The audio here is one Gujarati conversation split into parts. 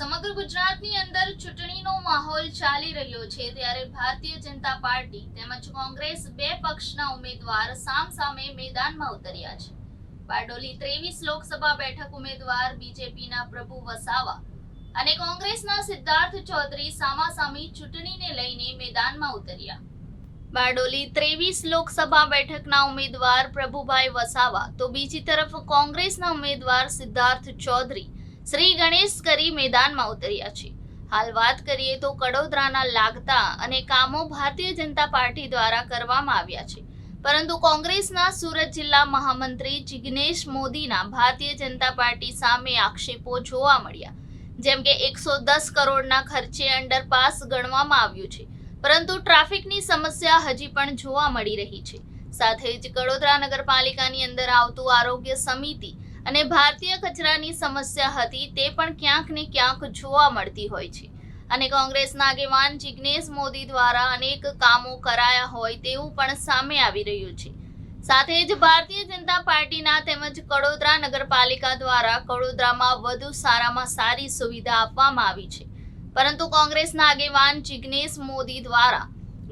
સમગ્ર ગુજરાતની અંદર ચૂંટણીનો માહોલ ચાલી રહ્યો છે ત્યારે ભારતીય જનતા પાર્ટી તેમજ કોંગ્રેસ બે પક્ષના ઉમેદવાર સામસામે મેદાનમાં ઉતર્યા છે। બારડોલી 23 લોકસભા બેઠક ઉમેદવાર બીજેપીના પ્રભુ વસાવા અને કોંગ્રેસના સિદ્ધાર્થ ચૌધરી સામાસામી ચૂંટણીને લઈને મેદાનમાં ઉતર્યા। બારડોલી 23 લોકસભા બેઠકના ઉમેદવાર પ્રભુભાઈ વસાવા તો બીજી તરફ કોંગ્રેસના ઉમેદવાર સિદ્ધાર્થ ચૌધરી શ્રી ગણેશ કરી મેદાનમાં ઉતર્યા છે। હાલ વાત કરીએ તો કડોદરાના લાગતા અને કામો ભારતીય જનતા પાર્ટી દ્વારા કરવામાં આવ્યા છે, પરંતુ કોંગ્રેસના સુરત જિલ્લા મહામંત્રી જિગ્નેશ મોદીના ભારતીય જનતા પાર્ટી સામે આક્ષેપો જોવા મળ્યા, જેમ કે 110 કરોડના ખર્ચે અંડરપાસ ગણવામાં આવ્યું છે, પરંતુ ટ્રાફિકની સમસ્યા હજી પણ જોવા મળી રહી છે। સાથે જ કડોદરા નગરપાલિકાની અંદર આવતું આરોગ્ય સમિતિ અને ભારતીય કચરાની સમસ્યા હતી તે પણ ક્યાંક ને ક્યાંક જોવા મળતી હોય છે અને કોંગ્રેસના આગેવાન જિગ્નેશ મોદી દ્વારા અનેક કામો કરાયા હોય તેવું પણ સામે આવી રહ્યું છે। સાથે જ ભારતીય જનતા પાર્ટીના તેમજ કડોદરા નગરપાલિકા દ્વારા કડોદરામાં વધુ સારામાં સારી સુવિધા આપવામાં આવી છે, પરંતુ કોંગ્રેસના આગેવાન જિગ્નેશ મોદી દ્વારા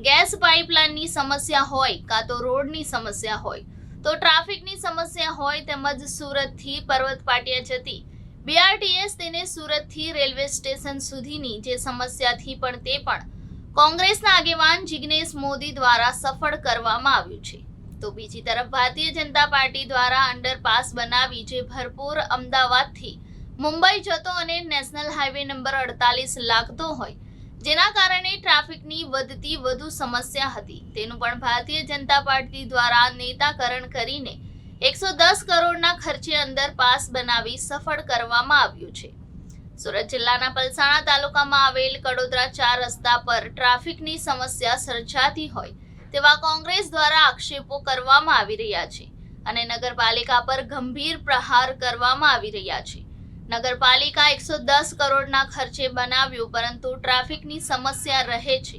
ગેસ પાઇપલાઇનની સમસ્યા હોય કાં તો રોડની સમસ્યા હોય તો ટ્રાફિકની સમસ્યા હોય તેમજ સુરતથી પર્વત પાટિયા જતી BRTS તેને સુરતથી રેલવે સ્ટેશન સુધીની જે સમસ્યાથી પણ તે પણ કોંગ્રેસના આગેવાન જિગ્નેશ મોદી દ્વારા સફળ કરવામાં આવ્યું છે। તો બીજી તરફ ભારતીય જનતા પાર્ટી દ્વારા અંડરપાસ બનાવી જે ભરપૂર અમદાવાદથી મુંબઈ જતો અને નેશનલ હાઈવે નંબર 48 લાગતો હોય, જેના કારણે ટ્રાફિકની વધતી વધુ સમસ્યા હતી, તેનું પણ ભારતીય જનતા પાર્ટી દ્વારા નેતાકરણ કરીને 110 કરોડના ખર્ચે અંડરપાસ બનાવી સફળ કરવામાં આવ્યું છે। સુરત જિલ્લાના પલસાણા તાલુકામાં આવેલ કડોદરા 4 રસ્તા પર ટ્રાફિકની સમસ્યા સર્જાતી હોય તેવા કોંગ્રેસ દ્વારા આક્ષેપો કરવામાં આવી રહ્યા છે અને નગરપાલિકા પર ગંભીર પ્રહાર કરવામાં આવી રહ્યા છે। નગરપાલિકા 110 કરોડના ખર્ચે બનાવ્યું, પરંતુ ટ્રાફિકની સમસ્યા રહે છે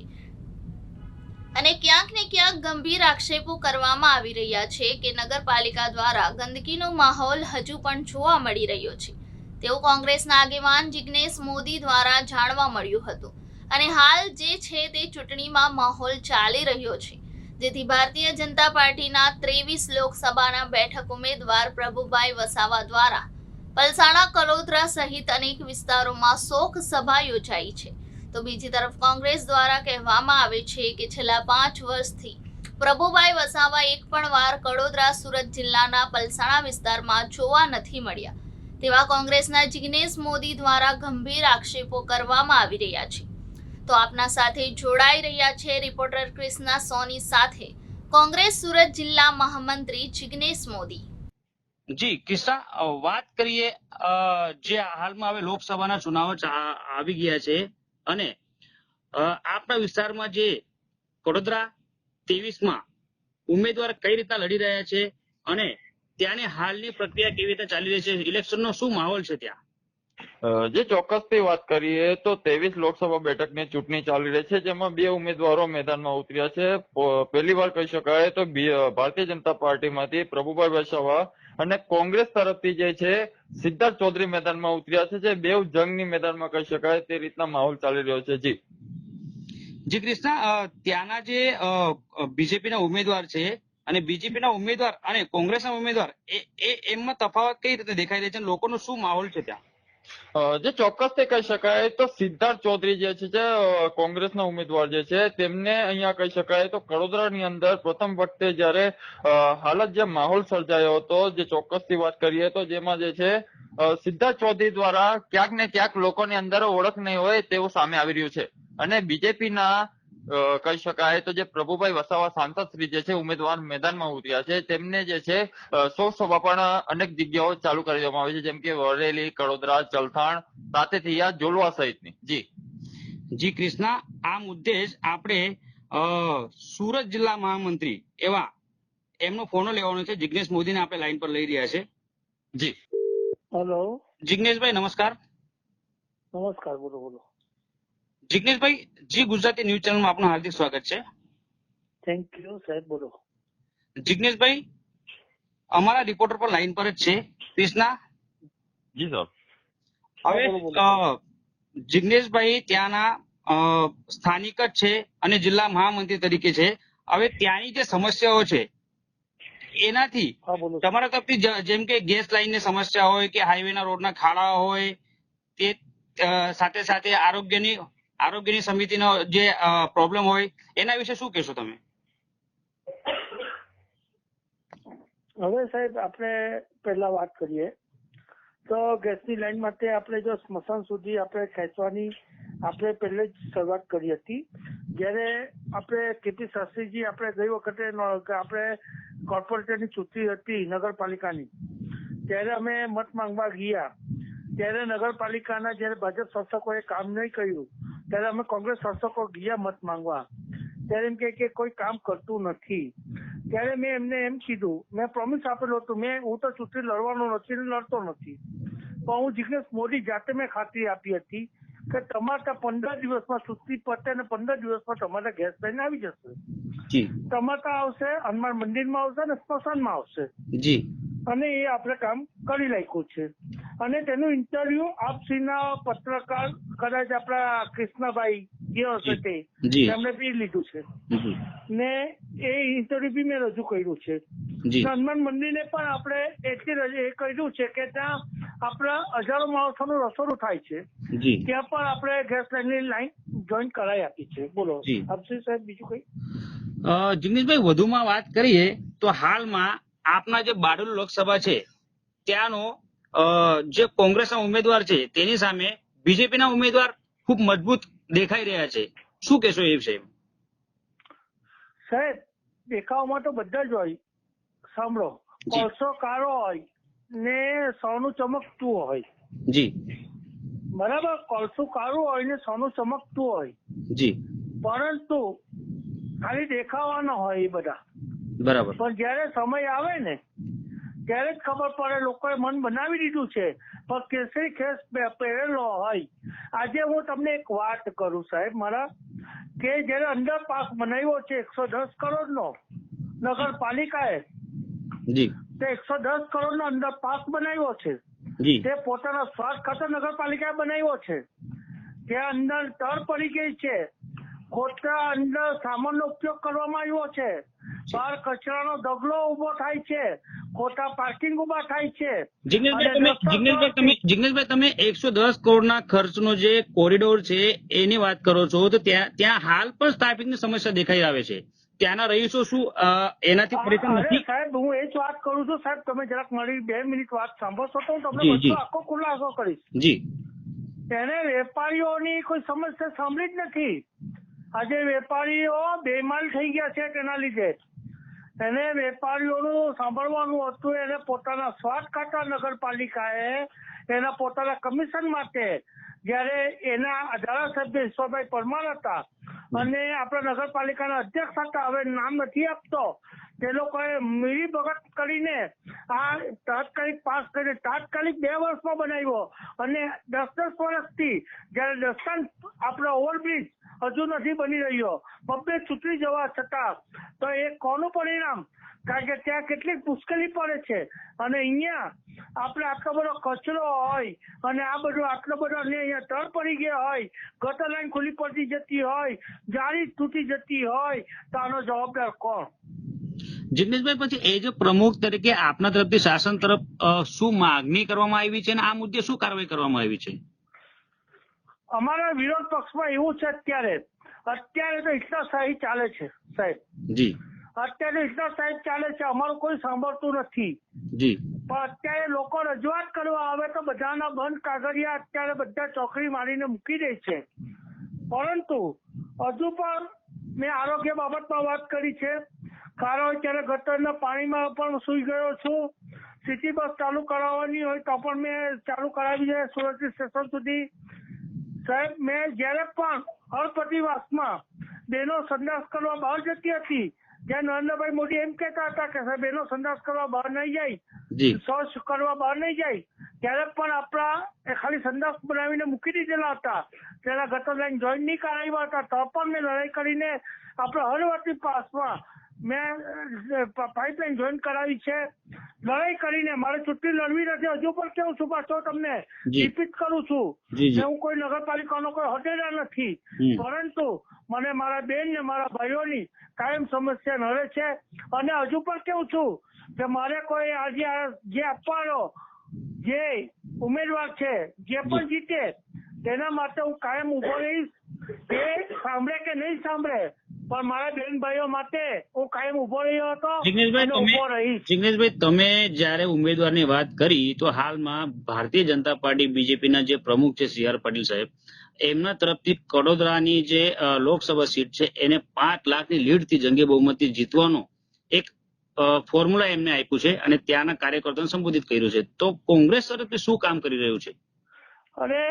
અને ક્યાંક ને ક્યાંક ગંભીર આક્ષેપો કરવામાં આવી રહ્યા છે કે નગરપાલિકા દ્વારા ગંદકીનો માહોલ હજુ પણ જોવા મળી રહ્યો છે તેવું કોંગ્રેસના આગેવાન જિગ્નેશ મોદી દ્વારા જાણવા મળ્યું હતું અને હાલ જે છે તે ચૂંટણીમાં માહોલ ચાલી રહ્યો છે, જેથી ભારતીય જનતા પાર્ટીના 23 લોકસભાના બેઠક ઉમેદવાર પ્રભુભાઈ વસાવા દ્વારા પલસાણા કડોદરા સહિત અનેક વિસ્તારોમાં શોક સભા યોજાઈ છે। તો બીજી તરફ કોંગ્રેસ દ્વારા કહેવામાં આવે છે કે છેલ્લા 5 વર્ષથી પ્રભુભાઈ વસાવા એક પણ વાર કડોદરા સુરત જિલ્લાના પલસાણા વિસ્તારમાં જોવા નથી મળ્યા તેવા કોંગ્રેસના જિગ્નેશ મોદી દ્વારા ગંભીર આક્ષેપો કરવામાં આવી રહ્યા છે। તો આપના સાથે જોડાઈ રહ્યા છે રિપોર્ટર કૃષ્ણા સોની સાથે કોંગ્રેસ સુરત જિલ્લા મહામંત્રી જિગ્નેશ મોદી। જી કિસ્સા વાત કરીએ, જે હાલમાં હવે લોકસભાના ચુનાવ આવી ગયા છે અને આપણા વિસ્તારમાં જે કડોદરા 23માં ઉમેદવાર કઈ રીતના લડી રહ્યા છે અને ત્યાંની હાલની પ્રક્રિયા કેવી રીતે ચાલી રહી છે, ઇલેક્શનનો શું માહોલ છે ત્યાં? જે ચોક્કસથી વાત કરીએ તો 23 લોકસભા બેઠકની ચૂંટણી ચાલી રહી છે, જેમાં બે ઉમેદવારો મેદાનમાં ઉતર્યા છે। પહેલી વાર કહી શકાય તો ભારતીય જનતા પાર્ટીમાંથી પ્રભુભાઈ વસાવા અને કોંગ્રેસ તરફથી જે છે સિદ્ધાર્થ ચૌધરી મેદાનમાં ઉતર્યા છે, જે બેવ જંગની મેદાનમાં કહી શકાય તે રીતના માહોલ ચાલી રહ્યો છે। જી કૃષ્ણા, ત્યાંના જે બીજેપીના ઉમેદવાર છે અને બીજેપીના ઉમેદવાર અને કોંગ્રેસના ઉમેદવાર એમાં તફાવત કઈ રીતે દેખાઈ રહી છે, લોકોનો શું માહોલ છે ત્યાં? જે ચોક્કસથી કહી શકાય તો સિદ્ધાર્થ ચૌધરી જે છે કોંગ્રેસના ઉમેદવાર જે છે તેમને અહીંયા કહી શકાય તો કડોદરાની અંદર પ્રથમ વખતે જયારે હાલત જે માહોલ સર્જાયો હતો, જે ચોક્કસથી વાત કરીએ તો જેમાં જે છે સિદ્ધાર્થ ચૌધરી દ્વારા ક્યાંક ને ક્યાંક લોકોની અંદર ઓળખ નહીં હોય તેવું સામે આવી રહ્યું છે અને બીજેપીના કહી શકાય તો જે પ્રભુભાઈ વસાવા સાંસદ શ્રી જે છે ઉમેદવાર મેદાનમાં ઉતર્યા છે, તેમને જે છે શોક સભા પણ અનેક જગ્યાઓ ચાલુ કરી દેવામાં આવી છે, જેમ કે વરેલી, કડોદરા, ચલથાણ, સાથે થયા જોલવા સહિતની। જી કૃષ્ણા, આ મુદ્દે જ આપણે સુરત જિલ્લા મહામંત્રી એવા એમનો ફોન લેવાનો છે, જિગ્નેશ મોદીને આપણે લાઈન પર લઈ રહ્યા છે। જી હેલો, જિગ્નેશભાઈ નમસ્કાર। નમસ્કાર, બોલો બોલો। જિગ્નેશભાઈ, જી ગુજરાતી ન્યૂઝ ચેનલમાં આપનું હાર્દિક સ્વાગત છે। થેન્ક યુ સાહેબ, બોલો। જિગ્નેશભાઈ, અમારા રિપોર્ટર પર લાઈન પર જ છે કૃષ્ણા। જી સર। હવે જિગ્નેશભાઈ ત્યાંના સ્થાનિક જ છે અને જિલ્લા મહામંત્રી તરીકે છે. હવે ત્યાંની જે સમસ્યાઓ છે એનાથી હા બોલો. તમારા તરફથી જેમ કે ગેસ લાઈનની સમસ્યા હોય કે હાઈવેના રોડના ખાડા હોય તે સાથે સાથે આરોગ્યની સમિતિનો જે પ્રોબ્લેમ હોય એના વિશે શું કહેશો તમે? હવે સાહેબ આપણે પહેલા વાત કરીએ તો ગેસની લાઈન માટે આપણે જો સ્મશાન સુધી આપણે ખેંચવાની આપણે પહેલે જ શરૂઆત કરી હતી. જ્યારે આપણે કેપી શાસ્ત્રીજી આપણે ગઈ વખતે આપણે કોર્પોરેટરની ચૂંટણી હતી નગરપાલિકાની, ત્યારે અમે મત માંગવા ગયા. ત્યારે નગરપાલિકાના જ્યારે ભાજપ શાસકોએ કામ નહીં કર્યું ત્યારે અમે કોંગ્રેસ શાસકો ગયા મત માંગવા. ત્યારે એમ કે કોઈ કામ કરતું નથી. ત્યારે મેં એમને એમ કીધું, મેં પ્રોમિસ આપેલું હતું, હું તો ચૂંટણી લડવાનો નથી, લડતો નથી, પણ હું જિગ્નેશ મોદી જાતે મેં ખાતરી આપી હતી કે તમારે 15 દિવસમાં ચૂંટણી પતે અને 15 દિવસમાં તમારે ગેસ લાઈન આવી જશે. તમારે આવશે, હનુમાન મંદિરમાં આવશે અને સ્મશાનમાં આવશે. જી. અને એ આપણે કામ કરી નાખ્યું છે. અને તેનું ઇન્ટરવ્યુ આપસીના પત્રકાર કદાચ આપણા કૃષ્ણભાઈ જે હશે તેમણે બી લીધું છે ને એ ઇન્ટરવ્યુ બી મેં રજૂ કર્યું છે. હનુમાન મંદિરને પણ આપણે એટલી એ કર્યું છે કે ત્યાં આપણા હજારો માણસોનું રસોડું થાય છે, ત્યાં પણ આપણે ગેસ લાઈનની લાઈન જોઈન કરાવી આપી છે. બોલો આપસી સાહેબ બીજું કઈ? જિગ્નેશભાઈ વધુમાં વાત કરીએ તો હાલમાં આપના જે બારડોલી લોકસભા છે ત્યાંનો જે કોંગ્રેસના ઉમેદવાર છે તેની સામે બીજેપીના ઉમેદવાર ખૂબ મજબૂત દેખાઈ રહ્યા છે. શું કહેશો એ વિશે? સાહેબ દેખાવમાં તો બધા જ હોય. સાંભળો, કોલસો કાળો હોય ને સોનું ચમકતું હોય. જી. બરાબર, કોલસું કાળું હોય ને સોનું ચમકતું હોય. જી. પરંતુ ખાલી દેખાવાના હોય એ બધા. બરાબર. પણ જયારે સમય આવે ને ત્યારે જ ખબર પડે. લોકોએ મન બનાવી દીધું છે પણ કેસરી ખેસ પહેરેલો હોય. આજે હું તમને એક વાત કરું સાહેબ મારા, કે જયારે અંડરપાસ બનાવ્યો છે 110 કરોડનો નગરપાલિકાએ, જી, તે 110 કરોડનો અંડરપાસ બનાવ્યો છે. જી. તે પોતાના સ્વાર્થ ખાતર નગરપાલિકાએ બનાવ્યો છે. ત્યાં અંદર તર પડી ગઈ છે, ખોટા અંદર સામાનનો ઉપયોગ કરવામાં આવ્યો છે, બહાર કચરાનો ઢગલો ઉભો થાય છે, ખોટા પાર્કિંગ ઉભા થાય છે. જિગ્નેશભાઈ તમે 110 કરોડના ખર્ચનો જે કોરિડોર છે એની વાત કરો છો તો ત્યાં હાલ પણ ટ્રાફિકની સમસ્યા દેખાઈ આવે છે. ત્યાંના રહીશો શું એનાથી પરેશાન નથી? સાહેબ હું એ જ વાત કરું છું સાહેબ, તમે જરાક મારી 2 મિનિટ વાત સાંભળશો તો હું તમને બધો આખો ખુલાસો કરીશ. જી. એને વેપારીઓની કોઈ સમસ્યા સાંભળી જ નથી. આજે વેપારીઓ બેમાલ થઈ ગયા છે તેના લીધે. એને વેપારીઓનું સાંભળવાનું હતું. એને પોતાના સ્વાર્થ ખાતર નગરપાલિકાએ એના પોતાના કમિશન માટે જયારે એના ધારાસભ્ય ઈશ્વરભાઈ પરમાર હતા અને આપણા નગરપાલિકાના અધ્યક્ષ હતા, હવે નામ નથી આપતો, તે લોકોએ મિલી ભગત કરીને આ તાત્કાલિક પાસ કરીને તાત્કાલિક 2 વર્ષમાં બનાવ્યો. અને 10 વર્ષથી જયારે દસ્તાન આપણા ઓવરબ્રિજ હજુ નથી બની રહ્યો, બબ્બે ચૂંટણી જવા છતાં, તો એ કોનું પરિણામ? કારણ કે ત્યાં કેટલીક મુશ્કેલી પડે છે. અને અહીંયા આપણે આટલો બધો કચરો હોય અને આ બધું આટલો બધો અહીંયા તળ પડી ગયા હોય, ગટર લાઈન ખુલ્લી પડતી જતી હોય, જાળી તૂટી જતી હોય, તો આનો જવાબદાર કોણ? જિગ્નેશભાઈ પછી એ જે પ્રમુખ તરીકે આપના તરફથી શાસન તરફ શું માંગણી કરવામાં આવી છે અને આ મુદ્દે શું કાર્યવાહી કરવામાં આવી છે? અમારા વિરોધ પક્ષમાં એવું છે અત્યારે તો ઇસ્લાશાહી ચાલે છે સાહેબ. જી. અત્યારે ઇસ્લાશાહી ચાલે છે, અમારું કોઈ સાંભળતું નથી. જી. પણ અત્યારે લોકો રજૂઆત કરવા આવે તો બધાના બંધ કાગળિયા અત્યારે બધા ચોકડી મારીને મૂકી દે છે. પરંતુ હજુ પણ મેં આરોગ્ય બાબતમાં વાત કરી છે. કારણ ત્યારે ગટરના પાણીમાં પણ સુઈ ગયો છું. સિટી બસ ચાલુ કરાવવાની હોય તો પણ મેં ચાલુ કરાવી છે સુરત સ્ટેશન સુધી. સાહેબ મેં જયારે પણ હળપતિવાસમાં બહેનો સંડાસ કરવા બહાર જતી હતી, જ્યાં નરેન્દ્રભાઈ મોદી એમ કહેતા હતા કે સાહેબ બહેનો સંડાસ કરવા બહાર નહીં જાય, શૌચ કરવા બહાર નહીં જાય, ત્યારે પણ આપણા ખાલી સંડાસ બનાવીને મૂકી દીધેલા હતા. તેના ગટર લાઈન જોઈન નહીં કરાવ્યા હતા, તો પણ મેં લડાઈ કરીને આપણે હળવતી પાસમાં મેં પાઇપલાઇન જોઈન કરાવી છે. લડાઈ કરીને મારે ચૂંટણી લડવી નથી. હજુ પણ કેવું છું પાછો તમને રિપીટ કરું છું કે હું કોઈ નગરપાલિકાનો કોઈ હોદ્દેદાર નથી, પરંતુ મને મારા બેન ને મારા ભાઈઓની કાયમ સમસ્યા નડે છે. અને હજુ પણ કેવું છું કે મારે કોઈ આજે જે આપવાનો જે ઉમેદવાર છે જે પણ જીતે તેના માટે હું કાયમ ઉભો રહીશ. એ સાંભળે કે નહીં સાંભળે, પણ મારા બેન ભાઈઓ માટે હું કાયમ ઉભો રહ્યો હતો. જિગ્નેશભાઈ, તમે જયારે ઉમેદવારની વાત કરી તો હાલમાં ભારતીય જનતા પાર્ટી બીજેપીના જે પ્રમુખ છે સી આર પાટીલ સાહેબ, એમના તરફથી કડોદરાની જે લોકસભા સીટ છે એને 5 લાખની લીડથી જંગી બહુમતી જીતવાનો એક ફોર્મ્યુલા એમને આપ્યું છે અને ત્યાંના કાર્યકર્તાઓને સંબોધિત કર્યું છે. તો કોંગ્રેસ તરફથી શું કામ કરી રહ્યું છે? અરે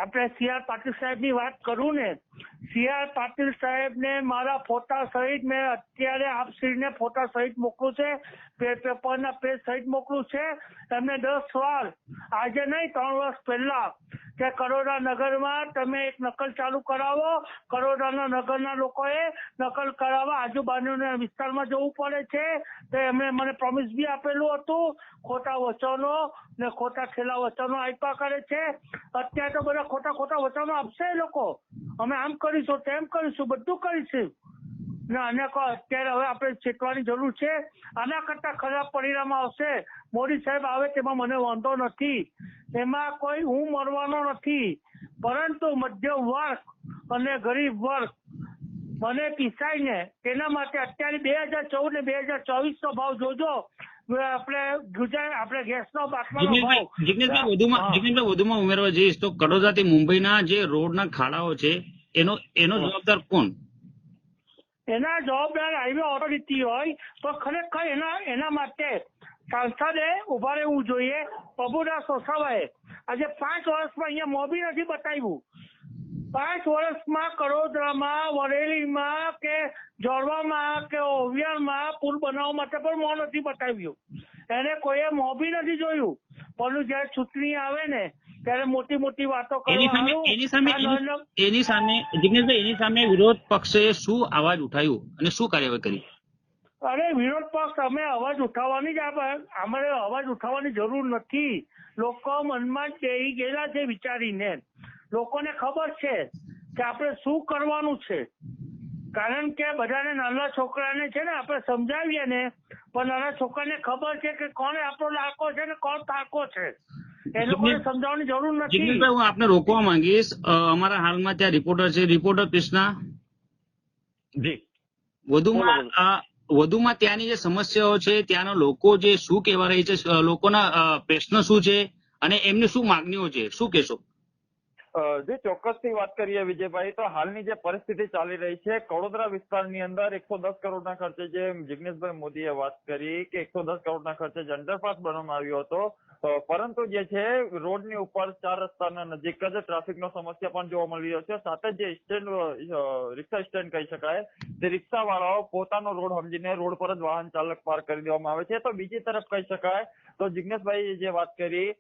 આપણે સી આર પાટીલ સાહેબ ની વાત કરું ને, સી આર પાટીલ સાહેબ ને મારા ફોટા સહિત મેં અત્યારે આપશ્રીને ફોટા સહિત મોકલું છે, પેપરના પેજ સહિત મોકલું છે. એમને 10 વાર આજે નહીં 3 વર્ષ પહેલા કે કરોડા નગરમાં તમે એક નકલ ચાલુ કરાવો. કરોડાના નગરના લોકોએ નકલ કરાવવા આજુબાજુના વિસ્તારમાં જવું પડે છે. તો એમણે મને પ્રોમિસ બી આપેલું હતું. ખોટા વચનો ને ખોટા છેલ્લા વચનો આપ્યા કરે છે. અત્યારે તો બધા ખોટા વચનો આપશે એ લોકો. અમે આમ કરીશું તેમ કરીશું બધું કરીશું ને આને અત્યારે હવે આપણે ચેતવાની જરૂર છે. આના કરતા ખરાબ પરિણામ આવશે. મોદી સાહેબ આવે તેમાં મને વાંધો નથી, એમાં કોઈ હું મરવાનો નથી, પરંતુ મધ્યમ વર્ગ અને ગરીબ વર્ગ મને પીસાઈને તેના માટે અત્યારે 2014 ને 2024 નો ભાવ જોજો. આપણે ગુજરાત આપણે ગેસનો બાટલાનો ભાવ. જિગ્નેશભાઈ વધુમાં ઉમેરવા જઈશ તો કડોદરાથી મુંબઈના જે રોડના ખાડાઓ છે એનો જવાબદાર કોણ? એના જવાબદાર હાઈવે ઓથોરિટી હોય તો ખરેખર એના માટે સાંસદે ઉભા રહેવું જોઈએ. પ્રભુદાસ વસાવાએ આજે 5 વર્ષમાં અહીંયા મોબી નથી બતાવ્યું. 5 વર્ષમાં કડોદરામાં, વરેલીમાં કે જોડવામાં કે ઓવિયારમાં પુલ બનાવવા માટે પણ મોં નથી બતાવ્યું. એને કોઈએ મોબી નથી જોયું. પણ જયારે ચૂંટણી આવે ને ત્યારે મોટી વાતો એની સામે વિરોધ પક્ષે શું અવાજ ઉઠાવ્યું અને શું કાર્યવાહી કરી? અરે વિરોધ પક્ષ અમે અવાજ ઉઠાવવાની જ અમારે અવાજ ઉઠાવવાની જરૂર નથી. લોકો મનમાં બેહી ગયેલા છે વિચારીને. લોકોને ખબર છે કે આપણે શું કરવાનું છે. કારણ કે બધાને નાના છોકરાને છે ને આપણે સમજાવીએ ને, પણ નાના છોકરાને ખબર છે કે કોણ આપણો લાકો છે ને કોણ તાકો છે. એ લોકોને સમજાવવાની જરૂર નથી. હું આપને રોકવા માંગીશ. અમારા હાલમાં ત્યાં રિપોર્ટર છે, રિપોર્ટર કૃષ્ણા જી. વધુમાં ત્યાંની જે સમસ્યાઓ છે, ત્યાંના લોકો જે શું કહેવા રહી છે, લોકોના પ્રશ્ન શું છે અને એમની શું માંગણીઓ છે, શું કહેશો? જે ચોક્કસથી વાત કરીએ વિજયભાઈ, તો હાલની જે પરિસ્થિતિ ચાલી રહી છે કડોદરા વિસ્તારની અંદર 110 કરોડના ખર્ચે જે જિગ્નેશભાઈ મોદીએ વાત કરી કે 110 કરોડના ખર્ચે જે અંડરપાસ બનાવવામાં આવ્યો હતો, પરંતુ જે છે રોડની ઉપર 4 રસ્તાના નજીક જ ટ્રાફિકનો સમસ્યા પણ જોવા મળી રહ્યો છે. સાથે જે સ્ટેન્ડ રિક્ષા સ્ટેન્ડ કહી શકાય, તે રિક્ષા વાળાઓ પોતાનો રોડ સમજીને રોડ પર જ વાહન ચાલક પાર્ક કરી દેવામાં આવે છે. તો બીજી તરફ કહી શકાય તો જિગ્નેશભાઈ જે વાત કરી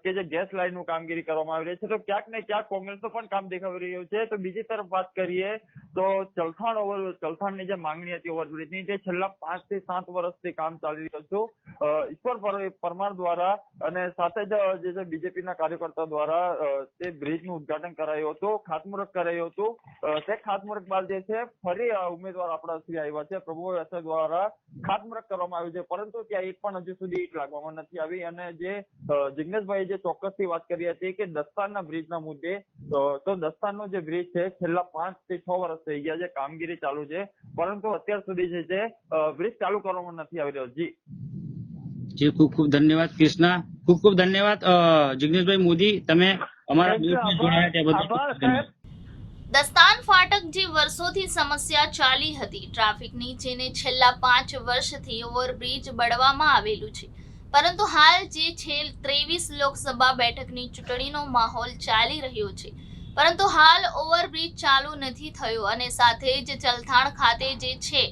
કે જે ગેસ લાઈનનું કામગીરી કરવામાં આવી રહી છે, તો ક્યાંક ને ક્યાંક કોંગ્રેસનું પણ કામ દેખાઈ રહ્યું છે. તો બીજી તરફ વાત કરીએ તો ચલથાણની જે માંગણી હતી ઓવરબ્રિજની, જે છેલ્લા 5 થી 7 વર્ષથી કામ ચાલી રહ્યું હતું ઈશ્વર પરમાર દ્વારા અને સાથે જ જે બીજેપીના કાર્યકર્તા દ્વારા તે બ્રિજનું ઉદઘાટન કરાયું હતું, ખાતમુહૂર્ત કરાયું હતું. તે ખાતમુહૂર્ત બાદ જે છે ફરી ઉમેદવાર આપણા શ્રી આવ્યા છે, પ્રભુ વસાવા દ્વારા ખાતમુહૂર્ત કરવામાં આવ્યું છે, પરંતુ ત્યાં એક પણ હજુ સુધી ઈંટ લાગવામાં નથી આવી. અને જે જિગ્નેશભાઈ જે ચોક્કસથી વાત કરી હતી કે દસ્તારના બ્રિજના મુદ્દે, તો દસ્તાનનો જે બ્રિજ છે છેલ્લા 5 થી 6 વર્ષ થઈ ગયા છે, કામગીરી ચાલુ છે, પરંતુ અત્યાર સુધી જે છે બ્રિજ ચાલુ કરવામાં નથી આવી રહ્યો. જી ખૂબ ધન્યવાદ કૃષ્ણા, ખૂબ ધન્યવાદ જિગ્નેશભાઈ મોદી, તમે અમારા દસ્તાન ફાટક જે વર્ષોથી સમસ્યા ચાલી હતી ટ્રાફિકની, જેને છેલ્લા 5 વર્ષથી ઓવરબ્રિજ બળવામાં આવેલું છે, પરંતુ હાલ જે 23 લોકસભા બેઠકની ચૂંટણીનો માહોલ ચાલી રહ્યો છે, પરંતુ હાલ ઓવરબ્રિજ ચાલુ નથી થયો અને સાથે જ ચલથાણ ખાતે જે છે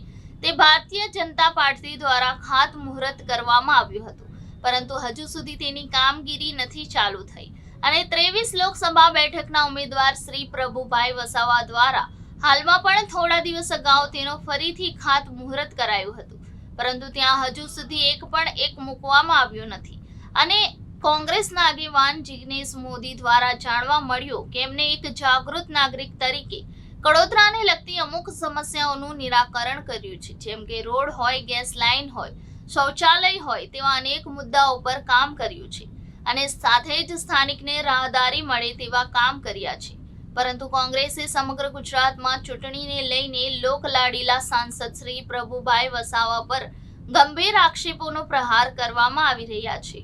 તે ભારતીય જનતા પાર્ટી દ્વારા ખાતમુહૂર્ત કરવામાં આવ્યું હતું, પરંતુ હજુ સુધી તેની કામગીરી નથી ચાલુ થઈ અને 23 લોકસભા બેઠકના ઉમેદવાર શ્રી પ્રભુભાઈ વસાવા દ્વારા હાલમાં પણ થોડા દિવસ અગાઉ તેનો ફરીથી ખાતમુહૂર્ત કરાયું હતું, પરંતુ ત્યાં હજુ સુધી એક મૂકવામાં આવ્યો નથી અને કોંગ્રેસના આગેવાન જિગ્નેશ મોદી દ્વારા જાણવા મળ્યું કે એમને એક જાગૃત નાગરિક તરીકે કડોદરાને લગતી અમુક સમસ્યાઓનું નિરાકરણ કર્યું છે, જેમ કે રોડ હોય, ગેસ લાઇન હોય, શૌચાલય હોય તેવા અનેક મુદ્દાઓ પર કામ કર્યું છે અને સાથે જ સ્થાનિકને રાહદારી મળે તેવા કામ કર્યા છે. પરંતુ કોંગ્રેસે સમગ્ર ગુજરાતમાં ચૂંટણીને લઈને લોકલાડીલા સાંસદ શ્રી પ્રભુભાઈ વસાવા પર ગંભીર આક્ષેપોનો પ્રહાર કરવામાં આવી રહ્યા છે.